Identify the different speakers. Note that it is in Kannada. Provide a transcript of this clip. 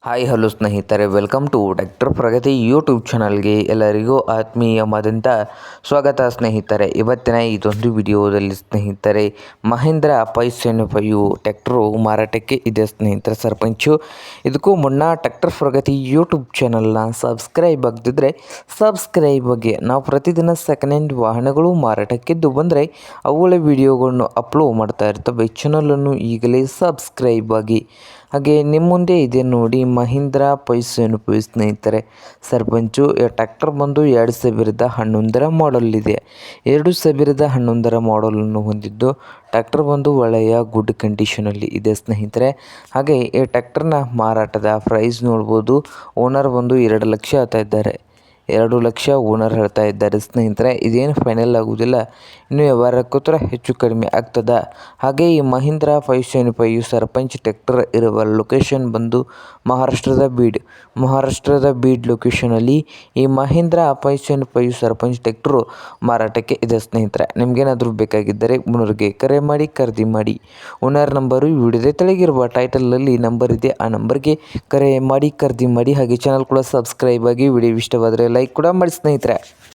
Speaker 1: ಹಾಯ್ ಹಲೋ ಸ್ನೇಹಿತರೆ, welcome to tractor Pragati YouTube ಚಾನಲ್ಗೆ ಎಲ್ಲರಿಗೂ ಆತ್ಮೀಯವಾದಂಥ ಸ್ವಾಗತ ಸ್ನೇಹಿತರೆ. ಇವತ್ತಿನ ಇದೊಂದು ವಿಡಿಯೋದಲ್ಲಿ ಸ್ನೇಹಿತರೆ ಮಹೇಂದ್ರ 575 ಟ್ರ್ಯಾಕ್ಟರು ಮಾರಾಟಕ್ಕೆ ಇದೆ ಸ್ನೇಹಿತರೆ. ಸರ್ಪಂಚು ಇದಕ್ಕೂ ಮುನ್ನ ಟ್ರ್ಯಾಕ್ಟರ್ ಪ್ರಗತಿ ಯೂಟ್ಯೂಬ್ ಚಾನಲ್ನ ಸಬ್ಸ್ಕ್ರೈಬ್ ಆಗದಿದ್ದರೆ ಸಬ್ಸ್ಕ್ರೈಬ್ ಆಗಿ. ನಾವು ಪ್ರತಿದಿನ ಸೆಕೆಂಡ್ ಹ್ಯಾಂಡ್ ವಾಹನಗಳು ಮಾರಾಟಕ್ಕಿದ್ದು ಬಂದರೆ ಅವುಗಳ ವಿಡಿಯೋಗಳನ್ನು ಅಪ್ಲೋಡ್ ಮಾಡ್ತಾ ಇರ್ತವೆ. ಚಾನಲನ್ನು ಈಗಲೇ ಸಬ್ಸ್ಕ್ರೈಬ್ ಆಗಿ. ಹಾಗೆ ನಿಮ್ಮ ಮುಂದೆ ಇದೆ ನೋಡಿ ಮಹೀಂದ್ರ 575 ಸ್ನೇಹಿತರೆ. ಸರ್ಪಂಚು ಟ್ರ್ಯಾಕ್ಟರ್ ಬಂದು 2011 ಮಾಡಲ್ ಇದೆ. 2011 ಮಾಡಲನ್ನು ಹೊಂದಿದ್ದು ಟ್ರ್ಯಾಕ್ಟರ್ ಬಂದು ಒಳ್ಳೆಯ ಗುಡ್ ಕಂಡೀಷನಲ್ಲಿ ಇದೆ ಸ್ನೇಹಿತರೆ. ಹಾಗೆ ಈ ಟ್ರ್ಯಾಕ್ಟರ್ನ ಮಾರಾಟದ ಪ್ರೈಸ್ ನೋಡ್ಬೋದು. ಓನರ್ ಬಂದು 2 ಲಕ್ಷ ಹೇಳ್ತಾ ಇದ್ದಾರೆ. 2 ಲಕ್ಷ ಓನರ್ ಹೇಳ್ತಾ ಇದ್ದಾರೆ ಸ್ನೇಹಿತರೆ. ಇದೇನು ಫೈನಲ್ ಆಗುವುದಿಲ್ಲ, ಇನ್ನು ವ್ಯವಹಾರಕ್ಕೋಸ್ಕರ ಹೆಚ್ಚು ಕಡಿಮೆ ಆಗ್ತದ. ಹಾಗೆ ಈ ಮಹೀಂದ್ರ 575 ಸರ್ಪಂಚ್ ಟ್ರ್ಯಾಕ್ಟರ್ ಇರುವ ಲೊಕೇಶನ್ ಬಂದು ಮಹಾರಾಷ್ಟ್ರದ ಬೀಡ್ ಲೊಕೇಶನಲ್ಲಿ ಈ ಮಹೀಂದ್ರ 575 ಸರ್ಪಂಚ್ ಟ್ರ್ಯಾಕ್ಟರು ಮಾರಾಟಕ್ಕೆ ಇದೆ ಸ್ನೇಹಿತರೆ. ನಿಮಗೇನಾದರೂ ಬೇಕಾಗಿದ್ದರೆ ಓನರ್ಗೆ ಕರೆ ಮಾಡಿ ಖರೀದಿ ಮಾಡಿ. ಓನರ್ ನಂಬರು ವಿಡಿಯೋದ ತೆಳಗಿರುವ ಟೈಟಲಲ್ಲಿ ನಂಬರ್ ಇದೆ, ಆ ನಂಬರ್ಗೆ ಕರೆ ಮಾಡಿ ಖರೀದಿ ಮಾಡಿ. ಹಾಗೆ ಚಾನಲ್ ಕೂಡ ಸಬ್ಸ್ಕ್ರೈಬ್ ಆಗಿ. ವಿಡಿಯೋ ಇಷ್ಟವಾದರೆ ಲೈಕ್ ಕೂಡ ಮಾಡಿ ಸ್ನೇಹಿತರೆ.